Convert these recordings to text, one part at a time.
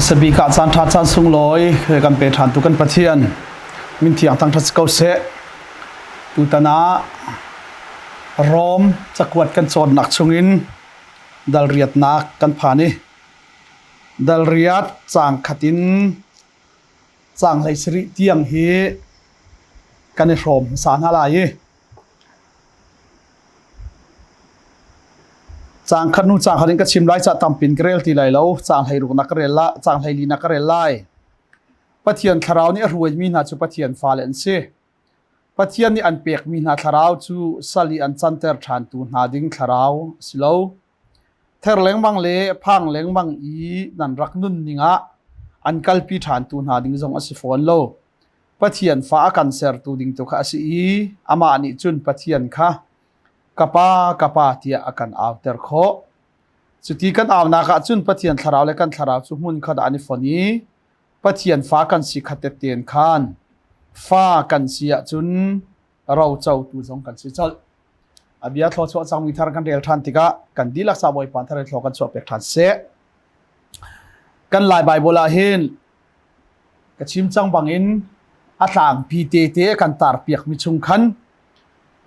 สบีกาจานทัดจานสุงลอยกันเปิดหันตุกันปะเทียนมินที่ยังตั้งทัศเกาเสตุตนารอมจะกวดกันโซนหนักชงอินดัลเรียดนักกันผ่านี่ดัลเรียดจางขัดินจางไหลสริเตียงเฮกันในโรมสารอะไรจางขันนูจางขันก็ชิมไล่จะตำปินกระเรลที่ไหลแล้วจางไหรุกนักกระเรลละจางไหลีนักกระเรลไล่ปะเทียนคาราวนี่รวยมีนาจูปะเทียนฟาเลนเซปะเทียนนี่อันเปียกมีนาคาราวจูสลีอันจันเตอร์ทานตูนาดิ้งคาราวสิโลเทอร์เล้งบังเล่พังเล้งบังอีนันรักนุ่นนิงะอันกัลปีทานตูนาดิ้งจงอสิฟอนโลปะเทียนฟ้ากันเซอร์ตูดิ้งตุกะสิอีอามาอันนี้จุนปะเทียนค่ะกะปาเตียอากันเอาเตอร์โคสุดที่กันเอานักจุนปะเทียนคาราวและกันคาราวจุมุนขดานิฟอนีปะเทียนฟ้ากันสิขัดเตียนคานฟ้ากันเสียจุนเราเจ้าตูจงกันสิจลอาบิยาทอชวจังมีทารกันเรียลทันติกะกันดีลักษาบอยปันทาร์ทอกันสวบเปกทันเสกันลายใบโบลาเฮนกชิมจังบังอินอัตลางพีเตเตกันตาร์เปียกมิชุงคัน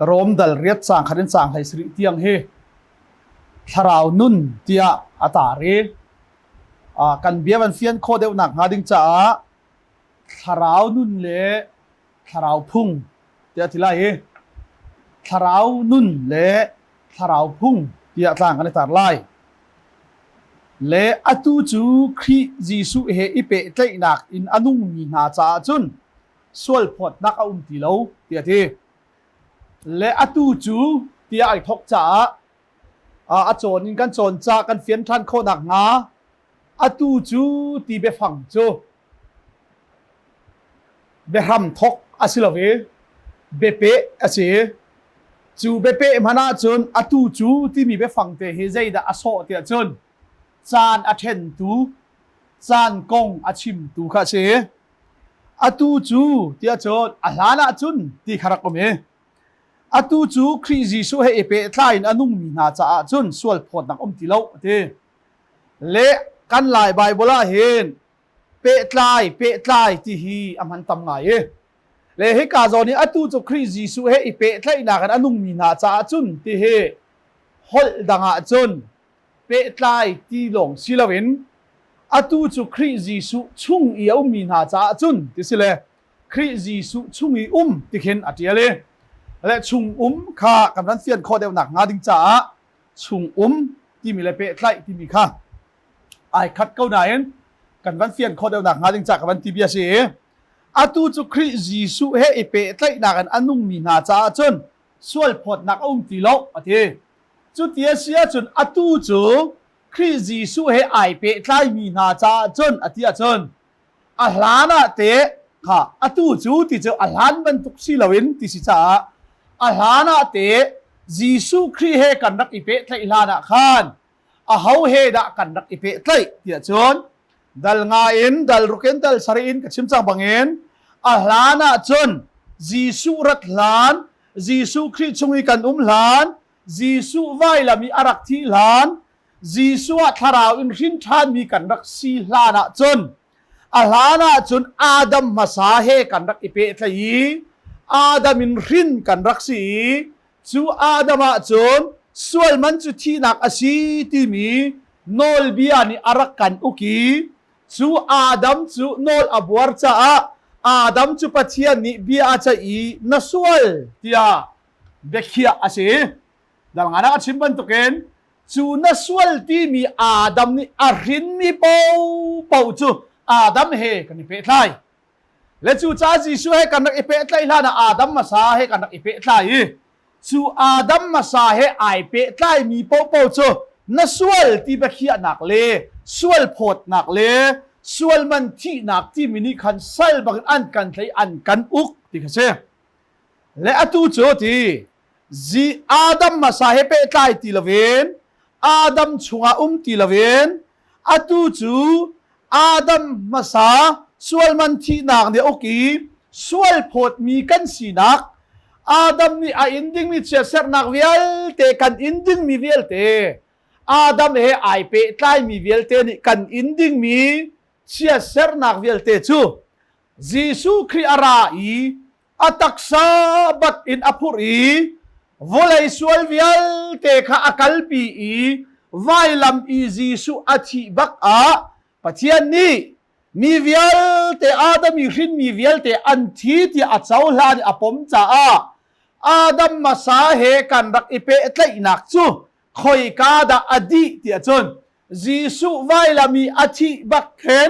รวมดัลเรียดสางขันสางไหสริเตียงเฮทาราวนุนเตียอัตาเรกันเบียวันเฟียนโคเดวหนักหาดิงจ้าทาราวนุนเล่ทาราวพุ่งเตียทีไรเฮทาราวนุนเล่ทาราวพุ่งเตียต่างกันในตาไล่เล่อตูจูครีจิสุเฮอิเปเตยนักอินอนุมีนาจ้าจุนสวลพอดนักอุ้มตีเลวเตียทีเล่อตูจูเตียไอทกจ้าโจนกันโจนจ้ากันเฟียนทันโคหนักงาอตูจูตีเบฟังจูเบรัมทกอาศิลเวเบเปอาศิจูเบเปมานาจนอตูจูที่มีเบฟังเตเฮเจดาอโศเตียจนจานอเทนตูจานกงอาชิมตูข้าเชอตูจูเตียจนอาลานาจุนที่ขรักอเมอตูจูคริจิสุเฮเปทายอนุมีนาจ้าจนสวลพอดนักติเลวเตเละกันลายใบโบลาเฮนเปตลายที่ฮีอามันตำไงเลยให้กาโจนี่อตูจูคริจิสุเฮเปทายนักอนุมีนาจ้าจนที่เฮฮอลดังอาจนเปตลายที่หลงศิลวินอตูจูคริจิสุชุ่งอีอุมีนาจ้าจนที่สิเลคริจิสุชุ่งอีที่เห็นอัจฉริยะและชุงข้ากำลังเสียนข้อเดียวหนักงาดิงจ้าชุงที่มีเลเปะไลที่มีข้าไอคัดเก้าไหนกันวันเสียนข้อเดียวหนักงาดิงจ้ากับวันที่เบียเสียอาตูจุคริจิสุเฮอิเปะไลหนักกันอนุมีนาจ้าจนส่วนพอดหนักตีโลอธิจุดเดียเสียจนอาตูจุคริจิสุเฮไอเปะไลมีนาจ้าจนอธิจนอาลานะเตะข้าอาตูจุที่เจออาลานมันตุกศิลวินที่สิจ้าอาหานะเตจิสุครีเฮกันรักอิเปะไทลานะขานอาเฮาเฮดะกันรักอิเปะไทเดียจนดัลงาอินดัลรุกเอนดัลสรีอินกับชิมจังบังเอนอาหานะจนจิสุรัตลานจิสุครีชงอีกันลานจิสุไวละมีอารักทีลานจิสุอัทราวอินรินทานมีกันรักซีลานะจนอาหานะจนอาดัมมาสาเฮกันรักอิเปะไทอาดัมินรินกันรักสีจูอาดัมจนส่วนมันจุที่นักอาศีที่มีโนลบิอานิอารักกันอุกีจูอาดัมจูโนลอับวาร์จ้าอาดัมจูปัจเจียนิบิอาจ้าอีนัสวลที่อาเบคียอาศีดังนั้นอาชิมบันตุเกนจูนัสวลที่มีอาดัมนี่อารินนี่เป่าจูอาดัมเฮกันนี่เปทไลและจูจ้าจิสุให้กันนักอิเปตไลลานะอาดัมมาซาให้กันนักอิเปตไลจูอาดัมมาซาให้ไอเปตไลมีโปจูนัสวลที่เบคียนักเลสวลพอดนักเลสวลมันที่นักที่มินิคันเซลบังอันกันไทยอันกันอุกที่เขาเชื่อและอตูจูที่จีอาดัมมาซาให้เปตไลตีละเวนอาดัมชงอาตีละเวนอตูจูอาดัมมาซาส่วนมันที่นักเดียวกีส่วนพอดมีกันสีนักอาดัมนี่อินดิ้งมีเชื่อเสนักเวลเตกันอินดิ้งมีเวลเตอาดัมเฮไอเปตไลมีเวลเตนี่กันอินดิ้งมี เชียเซอร์นักเวลเตจูจิสุครีอาราอีอัตักซาบัดอินอภุรีวอลเลย์สวลเวลเตค่ะอักลปีอีไวลัมอีจิสุอาทิบักอาปัจจัยนี้มีเวลเตอาดัมมีขินมีเวลเตอันทีที่อาเจ้าลานอปมจ้าอาดัมมาสาเหกันรักอิเปตไลนักจูคอยกาดาอดีเตียจนจิสุไวลัมมีอาทิบักเห็น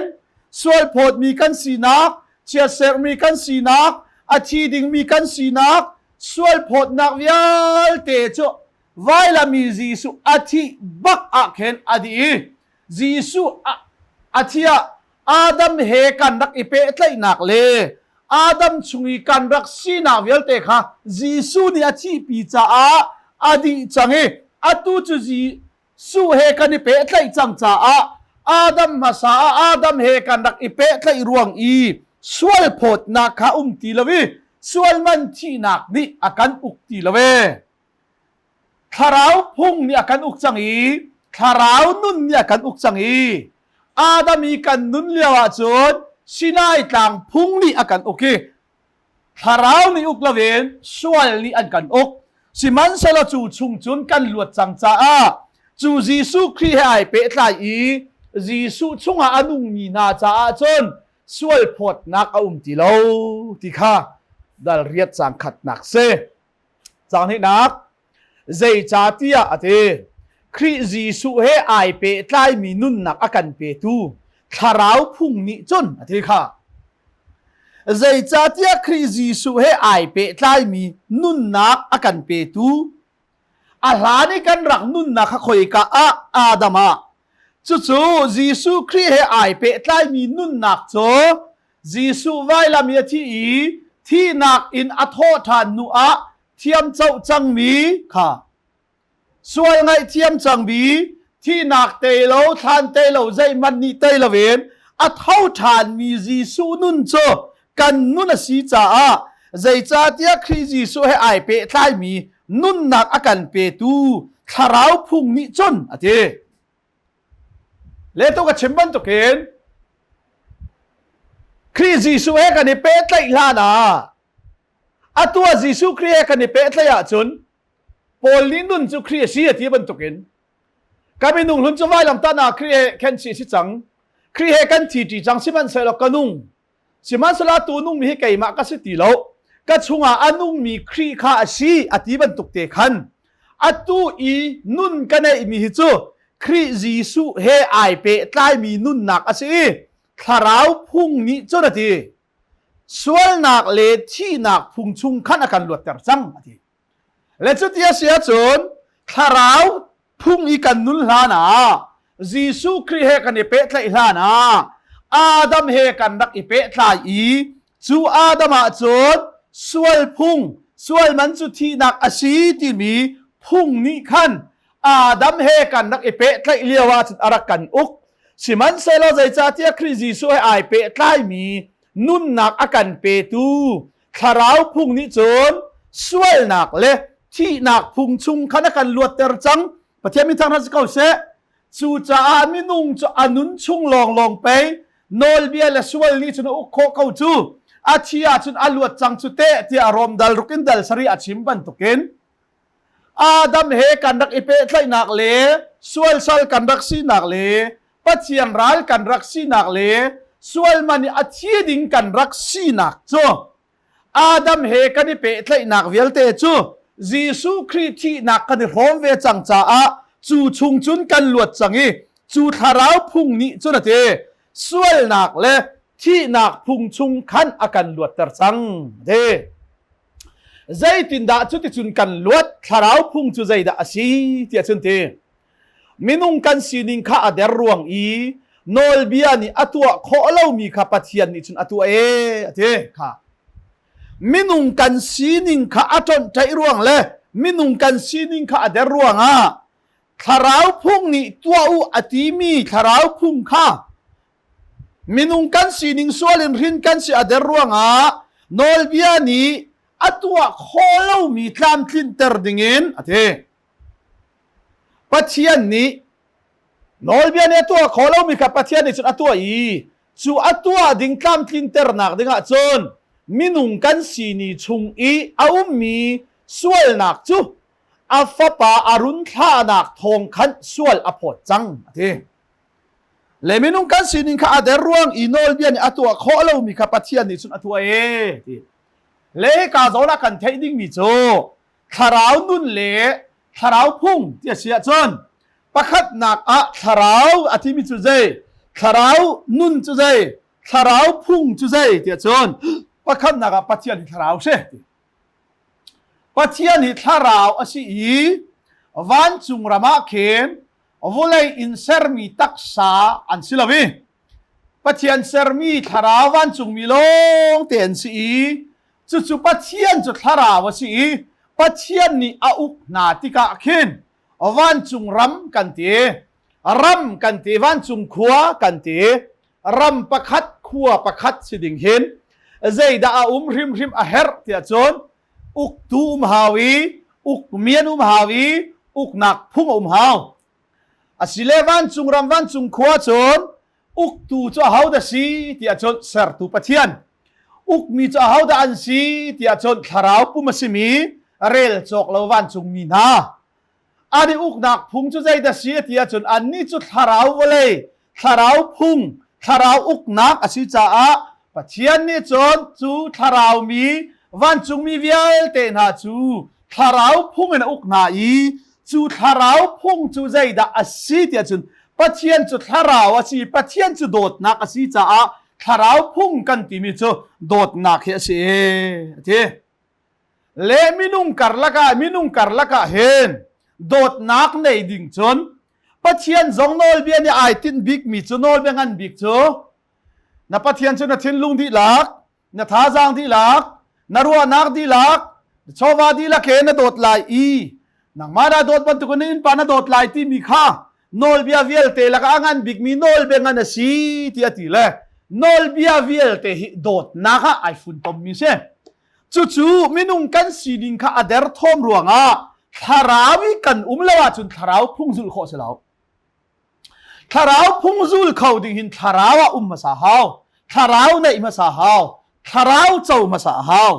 สวลพดมีกันสีนักเชียเซอร์มีกันสีนักอาทิดิงมีกันสีนักสวลพดนักเวลเตจูไวลัมมีจิสุอาทิบักอาเห็นอดีจิสุอาทิอาดัมเฮกันรักอิเปตไลนักเลอาดัมชุยกันรักสีนักเวลเตค่ะจิสุนี่อาทิปีจ้าอดีจังเออาตูจูจิสุเฮกันอิเปตไลจังจ้าอาดัมมาสาอาดัมเฮกันรักอิเปตไลรวงอีสวลพดนักข้าตีละวิสวลมันที่นักนี่อาการอุกตีละเวคาราวพุ่งนี่อาการอุกจังอีคาราวนุ่นนี่อาการอุกจังอีอาดัมมีกันนุ่นเลียวจนสินายต่างพุ่งนี่อาการโอเคคาราวนี่อุกละเวนสวลนี่อาการอุกสิมันเสละจูชุงจุนกันลวดจังจ้าจูจิสุครีให้เปตไลอีจิสุชุงอานุงมีนาจ้าจนสวลพดนักตีเลาติค่ะดัลเรียดจังขัดนักเซจังให้นักใจจ้าที่อาเทคริจิสุเฮไอเปตไลมีนุนนักอากันเปตูคาราวพุ่งนิจนอาเทค่ะใจจ้าที่คริจิสุเฮไอเปตไลมีนุนนักอากันเปตูอาหลานี่กันรักนุนนักคอยกะอาดัมจู่ๆจิสุคริเฮไอเปตไลมีนุนนักโจจิสุไวลามีที่นักอินอัทโททานนัวเทียมเจ้าจังมีค่ะส่วนไงเทียมจังมีที่นักเตโลทานเตโลใจมันนี่เตโลเวนอัทโททานมีจิสุนุนโจกันนุนสีจ้าใจจ้าเตียคริจิสุเฮไอเปตไลมีนุนนักอากันเปตูคาราวพุ่งนิจนอะเทเลตัวกับเชมบันตัวเกนคริสจิสุเฮกันในเปตไลลานาอัตัวจิสุคริเฮกันในเปตไลอาจนโพลินุนจุคริเสียที่บันตัวเกนกาเป็นนุ่งหุ่นจะไว้ลำตานาคริเฮแคนชีสิจังคริเฮกันทีจีจังสิมันเสลกันุ่งสิมันสลาตูนุ่งมีให้ไก่มากก็สิตีโลก็ชงอานุ่งมีคริข้าชีอธิบันตุกเตคันอัตูอีนุ่นกันในมีฮิจูคริจิสุเฮไอเปตไลมีนุ่นนักอาชีคาราวพุ่งนี้จนทีสวลนักเลที่นักพุ่งชุงขันอาการหลวดแต่จังทีและจุดที่เสียจนคาราวพุ่งอีกันนุ่นลานาจิสุคริเฮกันเปตไลลานาอาดัมเฮกันรักอิเปตไลอีจูอาดัมจนสวลพุ่งสวลมันจุดที่นักอาชีที่มีพุ่งนี้ขันอาดัมเฮกันนักอิเปตไลเลียวาจุดอารักกันอุกสิมันเซลใจจ้าที่คริสจิสุเฮไอเปตไลมีนุนนักอากันเปตูคาราวพุ่งนี้จนสวลนักเลที่นักพุ่งชุงขันกันลวดเตอร์จังประเทศมีทางราชการเสจูจ้ามินุงจะอนุนชุงลองไปโนลเบียและสวลนี้จนอุกโคเขาจูอาชีอาจนอลวดจังจุเตที่อารมณ์ดัลรุกินดัลสรีอาชิมบันตุกินอาดัมเฮกันรักอิเปตไลนักเลสวลซัลกันรักสีนักเลปัจเจียนรัลกันรักสีนักเลสวลมันอาชีดิงกันรักสีนักจูอาดัมเฮกันอิเปตไลนักเวลเตจูจิสุคริที่นักกันโฮมเวจังจ้าจูชุงจุนกันลวดจังอีจูทาราวพุ่งนี้จุนเตสวลนักเลที่นักพุ่งชุงขันอากันลวดเตอร์จังเดใจตินดาจุดที่จุนกันลวดคาราวพุ่งจุใจดาสีที่จุนเตมินุงกันสีนิงข้าอเดรวงอีโนลเบียนี่อตัวขอเล่ามีข้าปัจเจียนนี่จุนอตัวเทค่ะมินุงกันสีนิงข้าอจนใจรวงเลยมินุงกันสีนิงข้าอเดรวงคาราวพุ่งนี่ตัวอุอติมีคาราวพุ่งข้ามินุงกันสีนิงสวลินรินกันสีอเดรวงโนลเบียนี่อตัวขอเล่ามีตามทินเตอร์ดิงินเทปัจเจียนนี้นอลเบียนตัวขอเล่ามีกับปัจเจียนนี้จุดตัวอี จูอัตัวดิ่งตามทินเตอร์นักดิ่งอ่ะจนมินุงกันสีนีชุงอีเอามีสวลนักจูอาฟปาอารุณท่านักทองขันสวลอภจังทีเลมินุงกันสีนิงข้าเดรวงอีโนลเบียนอตัวข้อเรามีข้าปะเทียนนี่สุนอตัวทีเลกาโซลากันเทดิ้งมีโจทาราวนุนเลทาราวพุ่งที่เสียจนประคัดนักอะทาราวอธิมิจุเจทาราวนุนจุเจทาราวพุ่งจุเจที่จนประคัดนักปะเทียนทาราวเชปะเทียนทาราวอสิอีวันจุงรามาเคนวุเลยอินเซอร์มีตักษาอันสิลาวีปะเทียนเซอร์มีทาราววันจุงมีลงเตียนสีจู่ๆปะเทียนจุดทาราวสิปะเทียนนี่อาอุกนาติกาเคนวันจุงรำกันตีวันจุงขัวกันตีรำประคัดขัวประคัดสิดิ่งเห็นใจดาริมอาเฮร์ที่จนอุกตูฮาวีอุกเมียนฮาวีอุกนักพุ่งฮาวอาศิเลวันจุงรำวันจุงขัวจนอุกตูจะฮาวดสีที่จนเสร์ตูปะเทียนอุกมีจะฮาวดอันสีที่จนทาราวปุมาสิมีเรลจอกลวันจุงมีนาอันนี้อุกนักพุ่งจุใจดสีที่จนอันนี้จุดทาราวเลยทาราวพุ่งทาราวอุกนักอาศิจ้าปะเทียนนี่จนจูทาราวมีวันจุงมีเวียลเตนาจูทาราวพุ่งในอุกนาอีจูทาราวพุ่งจูใจดอาศิที่จนปะเทียนจุดทาราวอาศิปะเทียนจุดโดดนักอาศิจ้าทาราวพุ่งกันที่มีจูโดดนักเฮสิทีเลมินุงกัรละกะเห็นโดดนักในดิ่งจนปะเทียนจงโนลเบียนี่ไอตินบิกมีจูโนลเบียงันบิกจูนับปะเทียนจนนัทินลุงที่หลักนัท้าจางที่หลักนรัวนักที่หลักชาวบ้านที่หลักเห็นโดดลายอีนังมาดาโดดบันทุกนี้ปานาโดดลายที่มีค่าโนลเบียเวลเตละกะงันบิกมีโนลเบียงันสีที่ตีเลยโนลเบียเวลเตโดดนักไอฟุนตอมมีเช่จู่ๆมินุงกันสีดิงข้าอเดร์ทอมรวงทาราวิกันเลวจุนทาราวพุ่งซุลโคเสลาวทาราวพุ่งซุลเขาดิ่งหินทาราวมาสาฮาวทาราวในมาสาฮาวทาราวเจ้ามาสาฮาว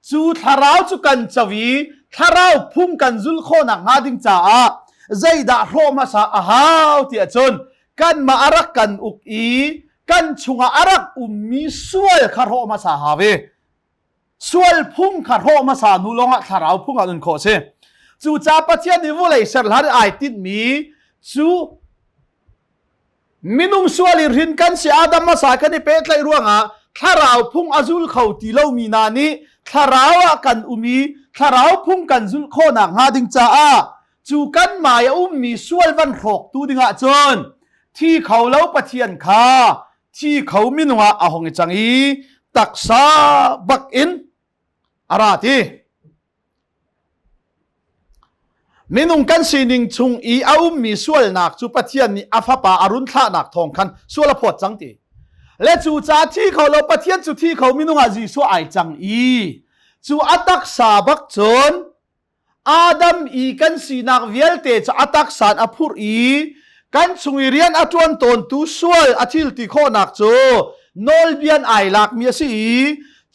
จู่ทาราวจุกันจวีทาราวพุ่งกันซุลโคนักงาดิ่งจ้าใจดาโรมาสาฮาวที่จนกันมาอารักกันอุกอีกันชุงอารักมีสวยคาโรมาสาฮาวสวลพุ่งขัดโฮมาสานุลงะทาราวพุ่งอันโคเชจู่จ้าปะเทียนนิวุเลยเสร์ลาดไอติดมีจู่มินุงสวลิรินกันเสียอาดัมมาสากันในเป็ดไลร่วงทาราวพุ่งอาจุลเขาตีเล่ามีนานี้ทาราวกันมีทาราวพุ่งกันจุลโคนักงาดิงจ้าจู่กันหมายมีสวลวันหกตูดิงะจนที่เขาเล่าปะเทียนข้าที่เขามินุงะอาหงจังอีตักษาบักอินอาราทีมินุงกันสีนิงชุงอีอามีสวลนักจูปะเทียนนี่อาฟปาอารุณท่านักทองคันสวลพอดจังตีและจู่จ้าที่เขาเราปะเทียนจู่ที่เขามินุงอาจีสวไอจังอีจู่อัตักษาบักจนอาดัมอีกันสีนักเวลเตจอัตักษาอภูรีกันชุงเรียนอจวนตนตูสวลอธิลติโคนักจูโนลเบียนไอลักมีสี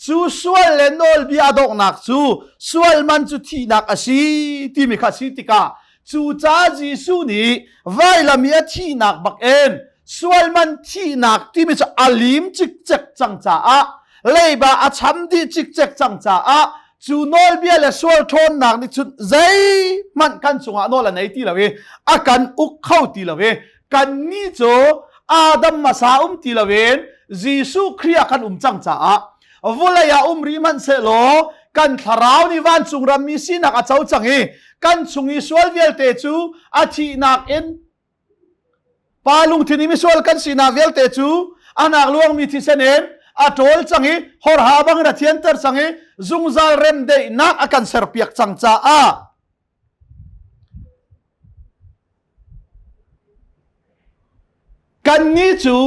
จูสวลเลนโนลเบียดอกนักจูสวลมันจูที่นักอสีที่มีข้าสิติกาจูจ้าจีสูนี่ไว้ละมีที่นักบักเอ็นสวลมันที่นักที่มีจะอาลิมจิกเจกจังจ้าเลยบาอาชัมดีจิกเจกจังจ้าจูโนลเบียและสวลทนนักนี่จุดใจมันกันสงะโนละในที่ละเวอากันอุกเข้าที่ละเวกันนี่โจอาดัมมาสาที่ละเวนยิสุคริยกันจังจ้าวุลยาริมันเสโลกันทาราวนิวันจุงรามีสินักอาเจ้าจังเอกันจุงอิสวลเวลเตจูอาทินักเอ็นปาลุงที่นี่มิสวลกันสินักเวลเตจูอานักลวงมีที่เสนนอาโตลจังเอฮอร์ฮาบังระเทียนเตอร์จังเอจุงซาลเรมเดนักอากันเสร์เปียกจังจ้ากันนี้จู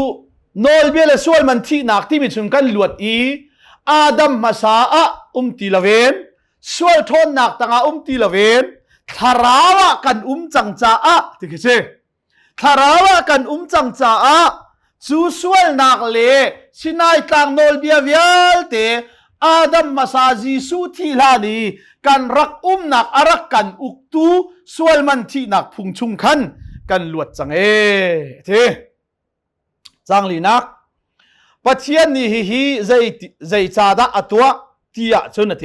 โนลเบลสวลมันที่นักที่มีจุงกันลวดอีอาดัมมาสาตีละเวนสวลทนนักต่างตีละเวนทาราวกันจังจ้าที่คือทาราวกันจังจ้า จูสวลนักเลสินายต่างโนลเบียเวียลเตอาดัมมาซาจีสูทีลานีกันรักนักอารักกันอุกตูสวลมันที่นักพุงชุงคันกันลวดจังเทจังลีนักปะเทียนนี่ฮีใจจาดาอัตัวที่อะจนเท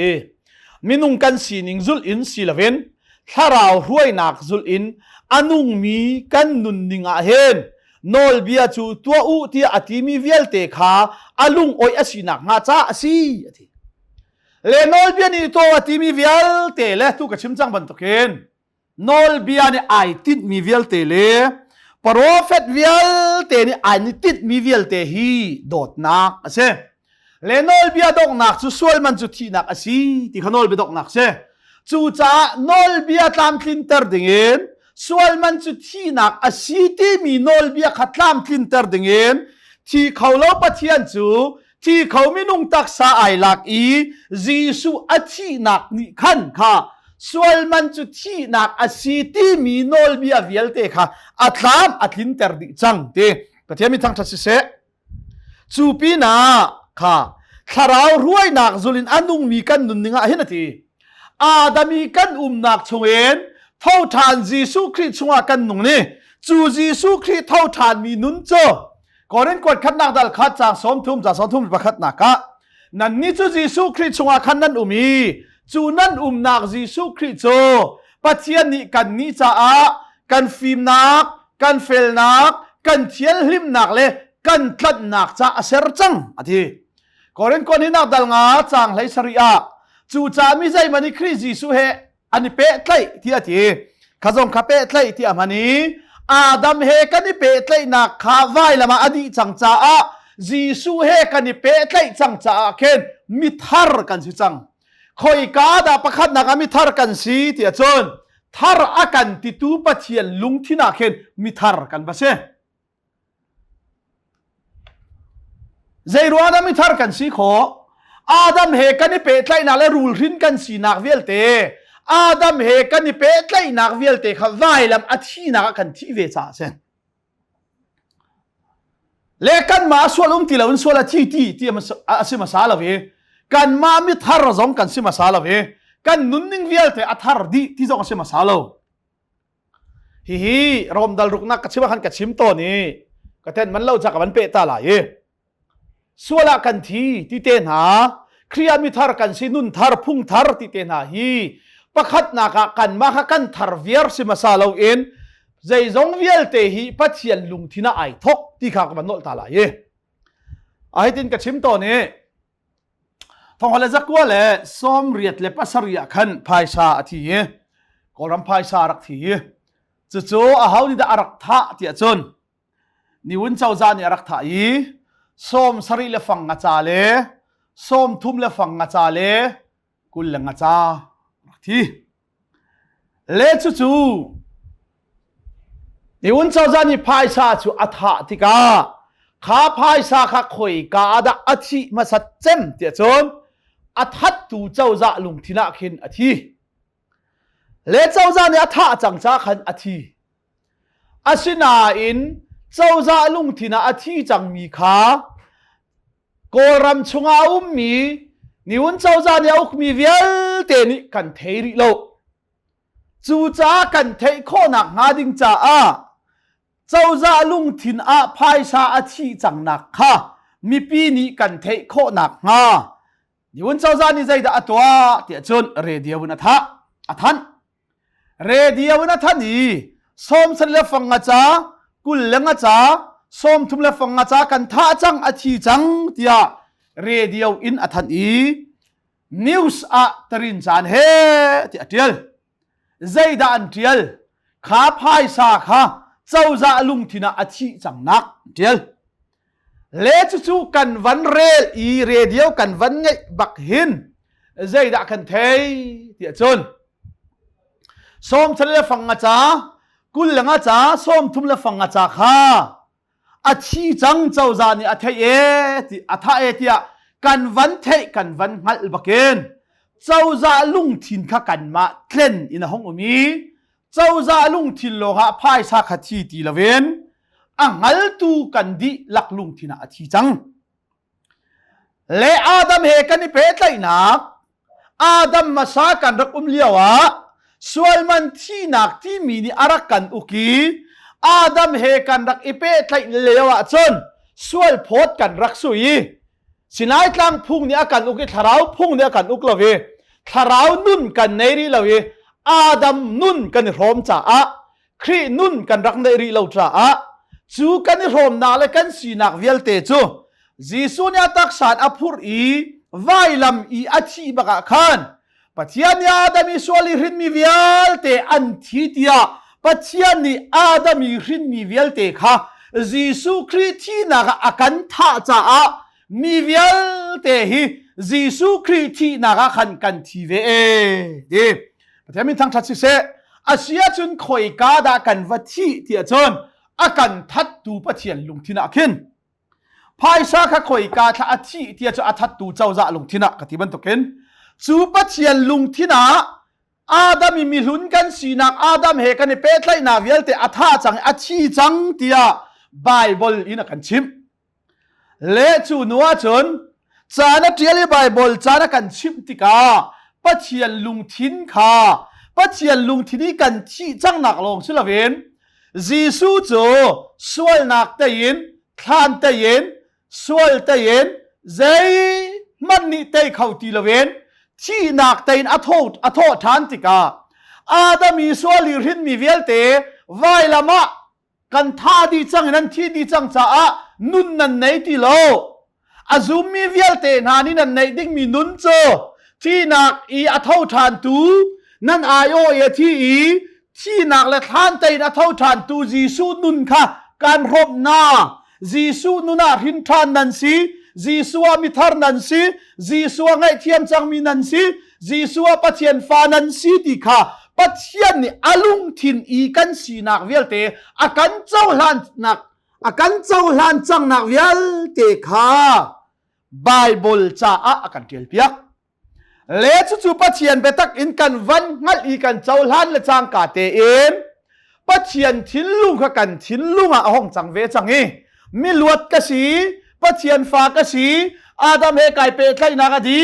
มินุงกันสีนิงจุลอินสีลเวนถ้าเรารวยนักจุลอินอนุงมีกันนุนนิงอาเฮนโนลเบียจูตัวอุที่อติมีเวียลเตขาอลุงโอยอสินักงาจ้าอสีเลโนลเบียนี่ตัวอติมีเวียลเตเลตุกชิมจังบันตุเคนโนลเบียนี่ไอติดมีเวียลเตเลโปรเฟตเวียลเตนี่ไอนิติดมีเวียลเตฮีโดดนักเซเลโนลเบียดอกนักจูสวลมันจุทีนักอสีที่ขโนลเบียดอกนักเซจูจ้าโนลเบียตามคลินเตอร์ดิ่งเงินสวลมันจุที่นักอสีที่มีโนลเบียขัดลามคลินเตอร์ดิ่งเงินที่เขาเล่าปะเทียนจูที่เขาไม่นุ่งตักษาไอหลักอีจีสูอธินักนี่ขันค่ะสวลมันจุที่นักอสีที่มีโนลเบียเวียลเตค่ะอัตลามอัตลินเตอร์ดิ่งจังเตปะเทียนมีทั้งทัศเสจูปีนาค่ะถ้าเรารวยนักจุลินอนุงมีกันนุนนิงะเห็นทีอาดามีกันนักชงเอ็นเท่าทานจีสุคริสชงกันนุงนี่จูจีสุคริสเท่าทานมีนุนโจก่อนนั้นกดขัดนักดัลขัดจาก2 ทุ่มประคัดนักะนั่นนี่จูจีสุคริสชงขันนั้นมีจูนั้นนักจีสุคริสโจปัจเจียนนี้กันนี่จะกันฟิมนักกันเฟลนักกันเทียนหิมนักเลยกันทัดนักจะเสรจังอธิก่อนนั้นคนนี้นักดัลงาจังเลยสริอาจูจามิใจมันนี่คริสจีสุเฮอันนี้เป๊ะไตที่อธิข้าจงข้าเป๊ะไตที่อามันนี้อาดัมเฮกันนี่เป๊ะไตนักข้าไว้ละมาอดีจังจ้าจีสุเฮกันนี่เป๊ะไตจังจ้าเคนมิทาร์กันสิจังคอยกาดาประคัดนักมิทาร์กันสิที่จนทาร์อากันติตูปะเทียนลุงที่นักเคนมิทาร์กันบะเซใจรัวอาดัมมิทาร์กันสิขออาดัมเฮกันนี่เป๊ะไตนักและรูลรินกันสีนักเวลเตอาดัมเฮกันนี่เป๊ะไตนักเวลเตข้าไว้ลำอธินักกันที่เวชาเซนเลกันมาส่วนที่เราส่วนที่มันสิมาสาลเวกันมามิทาร์จงกันสิมาสาลเวกันนุนนิงเวลเตอัทาร์ดีที่จงสิมาสาลฮีรอมดัลรุกนักกัชิมขันกัชิมโตนี่ก็เต้นมันเล่าจากมันเป๊ะตาลายส่วนกันที่เต้นหาเคลียมิทาร์กันสินุนทาร์พุ่งทาร์ที่เต้นหาฮีประคัดนักกันมากันทาร์เวียร์สิมาซาลาวเอ็นใจจงเวียลเตฮีปัจเจียนลุงที่น่าไอทกที่ข้ากันโนตาลายไอตินกับชิมโตนี่ทองฮัลจักว่าเลยซ้อมเรียดเล็บปัสริยขันภายชาทีก็รำภายชารักทีจู่ๆอาหาวนี่ได้อารักท่าที่จนนิวันเจ้าจานี่อารักท่าส้มสรีเลฟังงาจาเลส้มทุ่มเลฟังงาจาเลกุลเลงาจาที่เลจู่ๆนิวันเจ้าจานี่พายชาจู่อัฐะที่กาข้าพายชาข้าคอยกาดาอธิมาสัจเจมเตียจนอัฐะตู่เจ้าจาลุงที่นักเห็นอธิเลเจ้าจานี่อัฐะจังจ้าขันอธิอาศินาอินเจ้าจาลุงที่น่าอธิจังมีข้าโกรำชงอามีนิวันเจ้าจาเนี่ยอุกมีเวียลเตนิกันเทริโลจูจ้ากันเทโคนักงาดิงจ้าเจ้าจาลุงที่น่าพายชาอธิจังนักข้ามีปีนี้กันเทโคนักงานิวันเจ้าจานี่ใจดาตัวเตียจนเรเดียวนะท่าท่านเรเดียวนะท่านนี่ส้มสเลฟังงาจ้ากุลเลงจ้าส้มทุ่มเลฟังงาจ้ากันท่าจังอธิจังเตียเรเดียวอินอัทันนิวส์ตรินจานเฮเตียเดียลใจดาอันเดียลข้าพายสาข้าเจ้าจาลุงที่น่าอธิจังนักเดียลเลจู่ๆกันวันเรลเรเดียวกันวันไงบักหินใจดากันเทยเตียจนส้มทะเลฟังงาจ้ากุลเลงจ้าส้มทุ่มเลฟังงาจ้าข้าอธิจังเจ้าจานี่อธิที่อธิเตียกันวันเทกันวันหัลบักเกนเจ้าจาลุงทินข้ากันมาเคลนอินห้องมีเจ้าจาลุงทินโลหะพายสาขทีตีละเวน angal tu kan di laklung thina athi chang le adam he kan ni pe tlai nak adam masa kan rak liawa sualman thi nak ti mi ni arakan uki adam he kan rak ipe tlai lewa chon sual phot kan rak sui sinai tlang phung ni akan uki tharau phung ni akan uklove tharau nun kan nei ri lawi adam nun kan rom cha a khri nun kan rak nei ri lo cha a chu kan rom na le kan sinak velte chu jisu nya tak san aphur i vailam i athi baka khan pathian ya adami suali rin mi velte an thi tia pathian ni adami rin mi velte kha jisu khri thi na ga akan tha cha a mi velte hi jisu khri thi na ga khan kan thi ve de pathian min thang that si se asia chun khoi ka da kan va thi tia chon akan that tu pathian lung thina khin phai sa kha khoi ka tha athi tia cho athat tu chau za lung thina ka ti ban to ken chu pathian lung thina adam mi hlun kan sinak adam he kan pe thlai na velte atha chang achi chang tia bible ina kan chim le chu nuwa chon chana tiali bible chana kan chim tika pathian lung thin kha pathian lung thini kan chi chang nak long sulaven jisu cho sual nak ta yin khan ta yin sual ta yin zai man ni te khau ti laven chi nak ta yin atho than tika adami suali rin mi velte vai lama kan tha di chang nan thi di chang cha a nun nan nei ti lo azum mi velte nani nan nei ding mi nun cho thi nak i atho than tu nan ayo ye thi i thi nak le than te na atho than tu jisu nun kha kan rob na jisu nuna rin than nan si jisu a mi thar nan si jisu a ngai thiam chang mi nan si jisu a pathian fa nan si ti kha pathian ni alung thin i kan si nak velte akan chau hlan chang nak velte kha bible cha a akan tel piak le chu pathian betak in kan van ngal i kan chau hlan le chang ka te in pathian thin lung kha kan thin lunga ahong chang ve changi mi luat ka si pathian fa ka si adam he kai pe thlai na ka di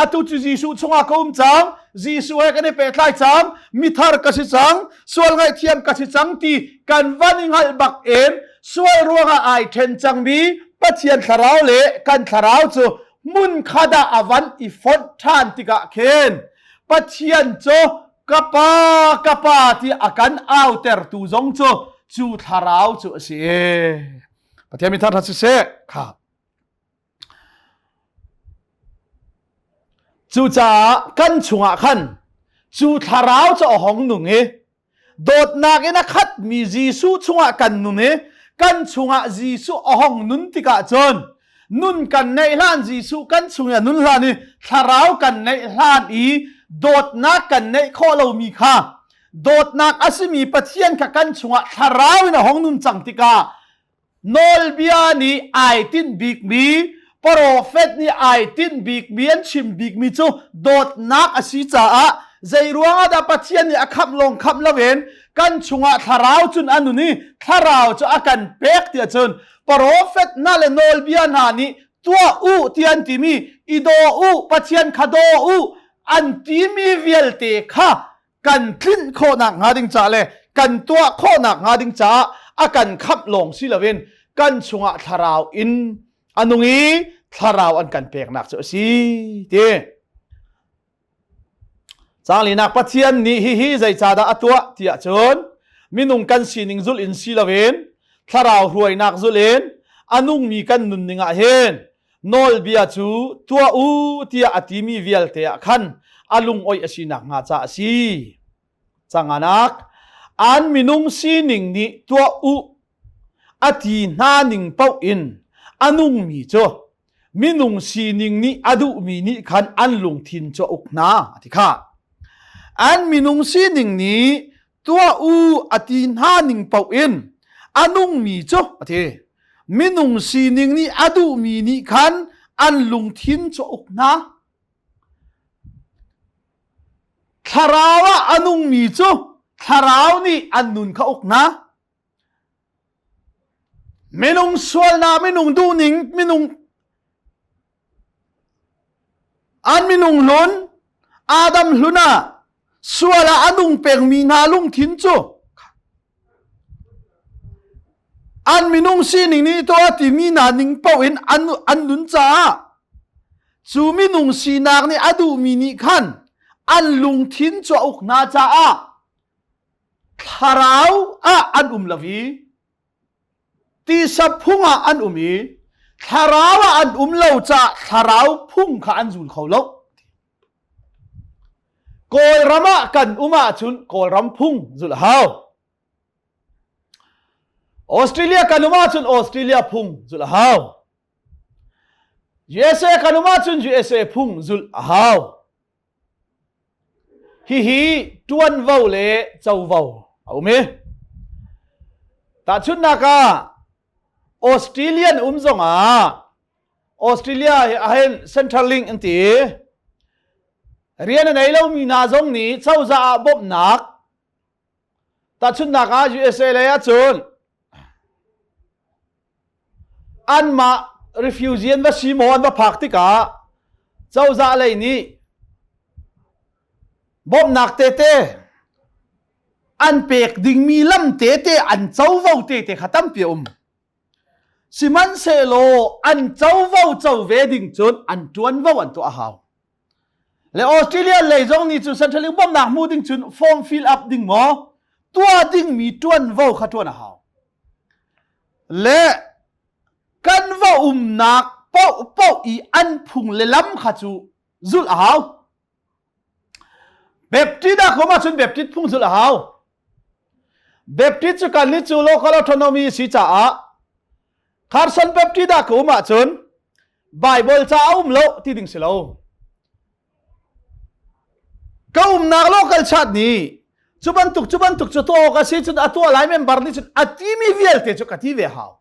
atu chu jisu chunga kom chang jisu he kan pe thlai chang mi thar ka si chang sual ngai thiam ka si chang ti kan vaning hal bak en sual ruanga ai then chang bi pathian tharau le kan tharau chu mun khada avan i font than tika khen pathian cho kapa ti akan outer tu zong cho chu tharau chu si pathian mi thar se kha chu cha kan chunga khan chu tharau cho hong nu nge dot nak ina khat mi jisu chunga kan nu ne kan chunga jisu ahong nun tika chon nun kan nei hlan jisu kan chunga nun hlan ni tharau kan nei hlan i dot nak kan nei kho lo mi kha dot nak asimi pathian ka kan chunga tharau ina hong nun chang tika nol bia ni ai tin big mi prophet ni ai tin big mi an chim big mi chu dot nak asi cha a zairuanga da pathian ni akhap long khap lawen kan chunga tharau chun anu ni tharau chu akan pek tia chun prophet na le nol bia na ni tua u tian ti mi ido u pathian khado u an ti mi velte kha kan thin kho nak ngading cha le kan tua kho nak ngading cha akan khap long silawen kan chunga tharau in anungi tharau an kan pek nak chu si te changli nak pathian ni hi zai cha da atwa tia chon minung kan sining zul in silawen tharau ruai nak zulin anung mi kan nun ninga hen nol bia chu tua u tia atimi velte khan alung oi asinak nga cha si changanak an minung sining ni tua u ati na ning pau in anung mi cho minung sining ni adu mi ni khan an lung thin cho ukna ati kha an minung sining ni tua u ati na ning pau in anung mi cho ati minung sining ni adu mi ni khan an lung thin cho ukna tharawa anung mi cho tharau ni an nun kha ukna ไม่นุ่งสวลนาไม่นุ่งดูหนิงไม่นุ่งอันไม่นุ่งลุนอาดัมลุนะสวลอันนุ่งเปงมีนาลุงทินจูอันไม่นุ่งสีหนิงนี่ตัวที่มีนาหนิงเป้าเห็นอันลุนจ้าจูไม่นุ่งสีนากนี่อดูมีนิขันอันลุงทินจูอุกนาจ้าคาราวอันลวีตีสับพุงอันมีคาราวอันเลาจ้าคาราวพุงข้าอันจุนเขาเลาโกลรำกันมาจุนโกลรำพุงจุลฮาวออสเตรเลียกันมาจุนออสเตรเลียพุงจุลฮาว USA กันมาจุน USA พุงจุลฮาวฮีตวนวาวเล่เจ้าวาวเอาไหมแต่ชุดนักออสเตรเลียนจงออสเตรเลียเห็นเซ็นทรัลลิงก์อันที่เรียนในเรามีนาจงนี้เจ้าจะบบนักแต่ชุดนักUSA เลยจุนอันมา refugee ว่าซีโมนว่าพักติกาเจ้าจะอะไรนี้บบนักเตอันเปกดิ่งมีลำเตอันเจ้าเว้าเตขัดตั้มเปียมสิมันเซโลอันเจ้าเว้าเจ้าเวดิ่งจนอันจวนเว้าอันตัวอาหาวและออสเตรเลียเลยจงนี่จุดเซนทรัลลิงบ่มนักมูดิ่งจนฟอร์มฟิลอัพดิ่งหมอตัวดิ่งมีจวนเว้าขัดตัวอาหาวและกันเว้านักเป้าอีอันพุงเลล้ำขัดจูจุดอาหาวแบบที่ดักเข้ามาจนแบบที่พุงจุดอาหาวแบบที่จะการลิจูโลคอลออโตโนมีสิจ้าคาร์สันแบบที่ดักเข้ามาจนไบเบิลจ้าโลที่ดิ่งสิโลก็นักโลกัลชาตินี้จุบันตุกจุดโตก็สิจุดอัตัวหลายเมมเบอร์นี่จุดอัติมีเวลเตจุกัติเวหาว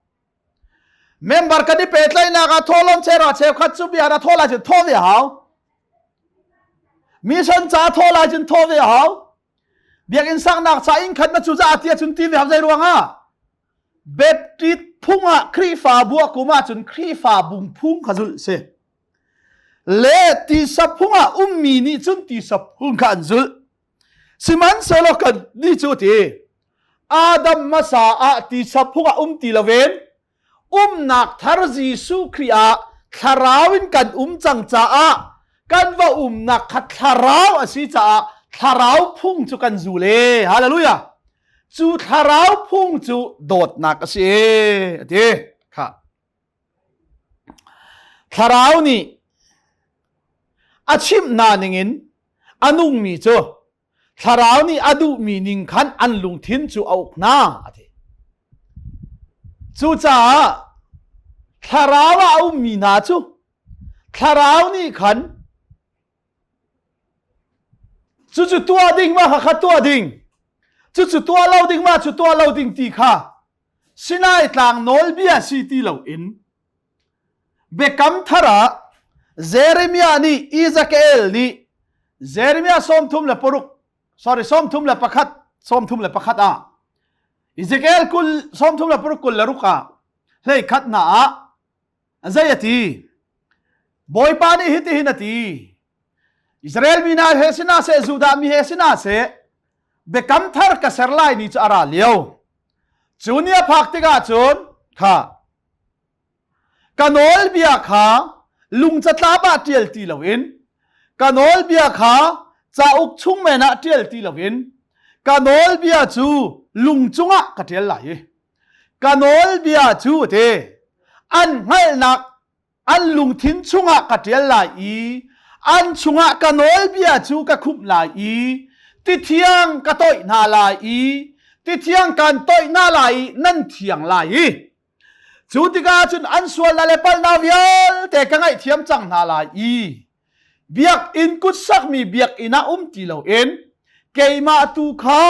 เมมเบอร์กันที่เป็ดไลนักทอลอนเชราเชฟขัดจุบิอาราทอลาจุดทอเวหาวมีฉันจ้าทอลาจุดทอเวหาวเบียกอินสังนักใจอินขัดมาจุดอาเตียจุนทีวีหาวใจรวงเบ็ดติดพุ่งครีฟ้าบัวกุมาจุนครีฟ้าบุ้งพุ่งขจุลเสเลตีสับพุ่งมีนี่จุนตีสับพุ่งขันจุลสิมันเสลกันนี่จุดที่อาดัมมาสาตีสับพุ่งตีละเวนนักทารจีสุครีอาทาราวินกันจังจ้ากันว่านักขัดทาราวอสิจ้าทาราวพุ่งจุกันจุเลฮาเลลูยาจูทาราวพุ่งจูโดดนักสิเด้ค่ะทาราวนี่อาชิมนาหนิงอันุงมีจูทาราวนี่อดูมีนิงขันอันลุงทินจูเอาหน้าจูจ้าทาราวเอามีนาจูทาราวนี่ขันจุดตัวดิ่งมาขัดตัวดิ่งจุดตัวเราดิ่งมาจุดตัวเราดิ่งตีค่ะสินายต่างโนลเบียสิตีเราอินเบกัมทาระเซเรมียานี่อิซาเกลนี่เซเรมียาส้มทุ่มละปรุกส้มทุ่มละประคัดส้มทุ่มละประคัดอิซาเกลคุลส้มทุ่มละปรุกคุลละรุกะเฮ้ยขัดนาใจตีบอยปานี่ฮิตหินตีอิสราเอลมีนาเฮสินาเซจูดามีเฮสินาเซเบกัมทาร์กัสเซอร์ไลนี่จะอาราเลียวจูเนียพักติกาจูนค่ะกันโอลเบียค่ะลุงจะตาบาเทียลตีลวินกันโอลเบียค่ะจะอุกชุ่งเมนะเทียลตีลวินกันโอลเบียจูลุงจุงะกัดเทียลไหลกันโอลเบียจูเตอันให้นักอันลุงทิ้งจุงะกัดเทียลไหลอันชุงะกันโอลเบียจูกะคุบลายติเทียงกะต้อยนาลายติเทียงกันต้อยนาลายนั่นเทียงลายจูติกาจุนอันส่วนละเลปัลนาวิลแต่กังไอเทียมจังนาลายเบียกอินกุศสักมีเบียกอินาตีเหลาเอ็นเกยมาตูคา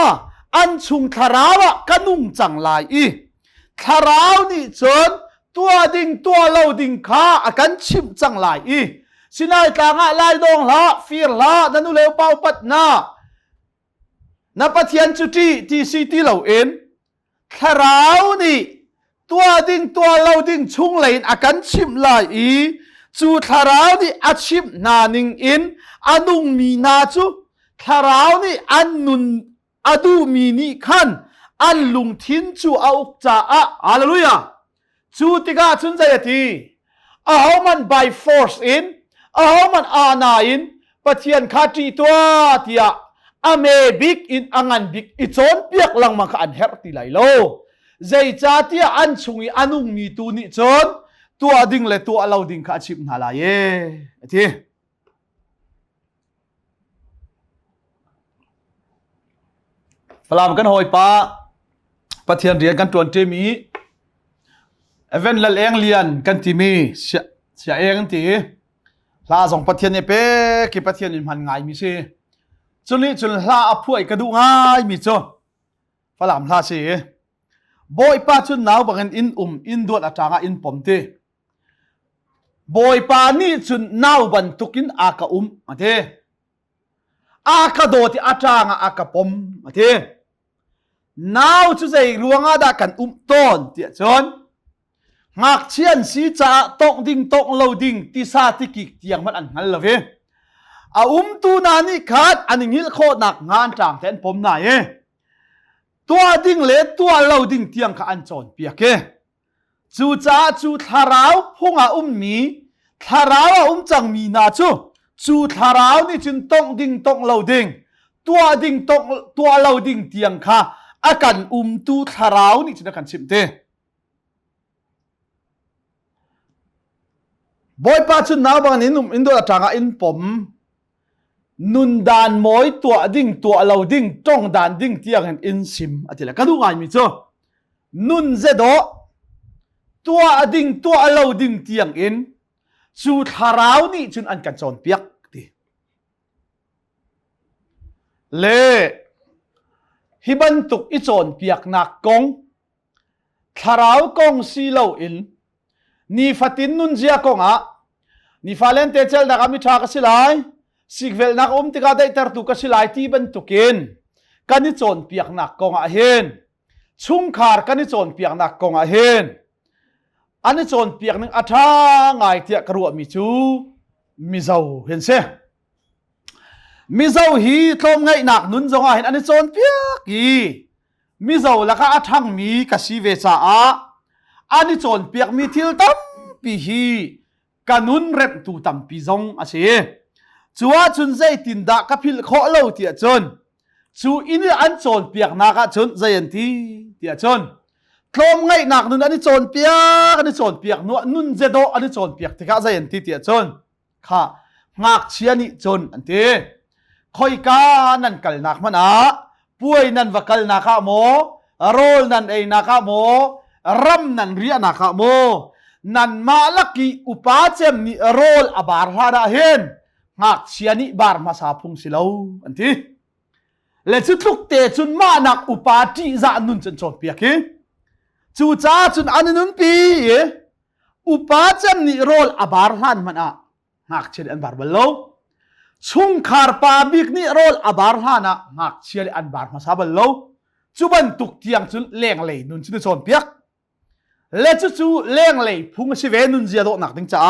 อันชุงทาราวะกันุงจังลายทาราวนี่จนตัวดิ่งตัวเหลาดิ่งคาอากันชิมจังลายสินายต่างะลายดงละฟีร์ละนันุเลวเป่าปัดนานับเทียนจุดที่ซีตีเหล่าเอ็นทาราวนี่ ตัวดิ่งตัวเราดิ่งชุงไหลอากันชิมลายอีจูทาราวนี่อาชิมนานิงอินอนุงมีนาจูทาราวนี่อันนุนอดูมีนี่ขันอันลุงทินจูเอาจ่าฮาเลลูยาจูติกาชุนใจทีเอามัน by force in เอามันอาณาอินปะเทียนคาจีตัวเตียอเมบิกอินอังันบิกอิจอนเปียกลังมาขันเฮรติไลโลใจจ่าเตียอันชุงอนุงมีตูนิจอนตัวดิ่งและตัวเราดิ่งข้าชิบนาลายทีพลามกันหอยป้าปะเทียนเรียนกันตัวเจมีเอเวนละเองเรียนกันที่มีเสียเองที่ลาส่งปะเทียนเนี่ยเป๊ะกี่ปะเทียนอินพันง่ายมีสิจนนี้จนลาอภัยกระดูง่ายมีจ้ะพลามลาสิบอยป้าจนหนาวบางอินอินดวดอาจารย์อินปมทีบอยปานี่จุนนาวบันทุกินอากามาเทอากาโดที่อาจารย์อากาปมมาเทนาวจุใจรวงอาดากันต้นเตียจนหักเชียนสีจ่าตกดิ่งตกเลาดิ่งที่ซาติกิกเตียงมันอันนั้นละเวตูนานี่ขาดอันนี้โคหนักงานจางแทนผมนายตัวดิ่งเล็ดตัวเลาดิ่งเตียงข้าอันจนเปียกจูจ้าจูทาราวพงมีทาราวจังมีนาจูทาราวนี่จึงต้องดิ่งต้องเราดิ่งตัวดิ่งต้องตัวเราดิ่งเตียงค่ะอาการตูทาราวนี่จึงอาการชิมเตบอยป้าจุนน้าบางนี้อินโดอาจารย์อินผมนุนดานมอยตัวดิ่งตัวเราดิ่งต้องดานดิ่งเตียงอินชิมอะไรละก็ดูง่ายมิจ้ะนุนเจโดตัวดิ่งตัวเราดิ่งเตียงอินจูทาราวนี่จุนอันกันจนเปียกดิเล่ฮิบันตุกอิจนเปียกนักกงทาราวกงสีเหลาอินนี่ฟัตินนุนเจียกงนี่ฟาเลนเตเชลนักมิทรากสิไลสิกเวลนักติกาได้ตรตุกสิไลที่บันตุกินกันอิจนเปียกนักกงเห็นชุงคาร์กันอิจนเปียกนักกงเห็นอันนี้โจนเปียกนึงอัฐาง่ายเตียกรัวมีจูมีเจ้าเห็นเสียมีเจ้าฮีทลมไงหนักนุนจงเห็นอันนี้โจนเปียกฮีมีเจ้าแล้วก็อัฐังมีกษีเวชาอันนี้โจนเปียกมีทิลตั้มปีฮีกันนุนเร็บตูตั้มปีจงอาเสียจัวจุนใจตินดากับพิลโคเล่าเตียจนจูอินอันโจนเปียกนักจนใจยันทีเตียจนทลมไงหนักนุนอันนี้โจนเปียกอันนี้โจนเปียกนุนเจโดอันนี้โจนเปียกที่ข้าใจยันทีเตียจนข้างักเชียนี่จนอันทีคอยกานั่นกัลนักมันป่วยนั่นวักกัลนักโมโรลนั่นเองนักโมรำนั่นเรียนักโมนั่นมาลักกีอุปาเจมนี่โรลอบาร์ฮาราเฮนงักเชียนี่บาร์มาสาพุงสิลาวอันทีเลจุดลุกเตจุนมานักอุปาจีจานุนจนโจนเปียกจูจ้าจุนอันนุนปีอุปาเจมนี่โรลอบาร์ฮันมันงักเชียนอันบาร์เบลโลชุงคาร์ปาบิกนี่โรลอบาร์ฮานะงักเชียนอันบาร์มาซาเบลโลจูบันตุกเตียงจุนเลี้ยงเลยนุนจุนโจนเปียกเลจูเลี้ยงเลยพุงสิเวนุนเจียโดนักดิงจ้า